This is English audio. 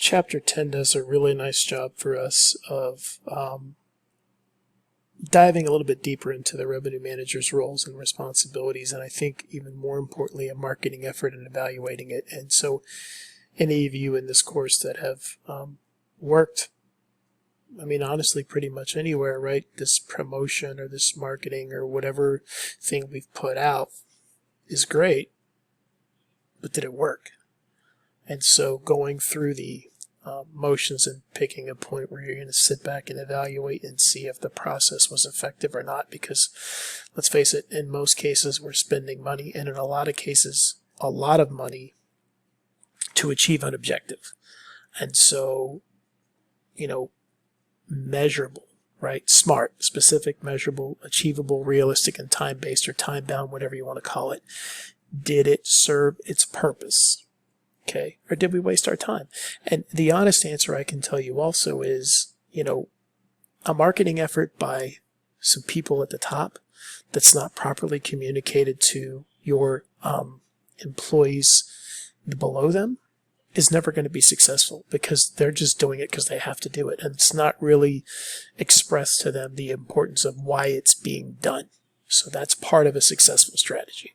Chapter 10 does a really nice job for us of diving a little bit deeper into the revenue manager's roles and responsibilities, and I think even more importantly, a marketing effort and evaluating it. And so any of you in this course that have worked, I mean, honestly, pretty much anywhere, right? This promotion or this marketing or whatever thing we've put out is great, but did it work? And so going through the motions and picking a point where you're going to sit back and evaluate and see if the process was effective or not, because let's face it, in most cases we're spending money, and in a lot of cases a lot of money, to achieve an objective. And so, measurable, right? Smart, specific, measurable, achievable, realistic, and time-based or time-bound, whatever you want to call it. Did it serve its purpose? Okay, or did we waste our time? And the honest answer I can tell you also is, a marketing effort by some people at the top that's not properly communicated to your employees below them is never going to be successful, because they're just doing it because they have to do it, and it's not really expressed to them the importance of why it's being done. So that's part of a successful strategy.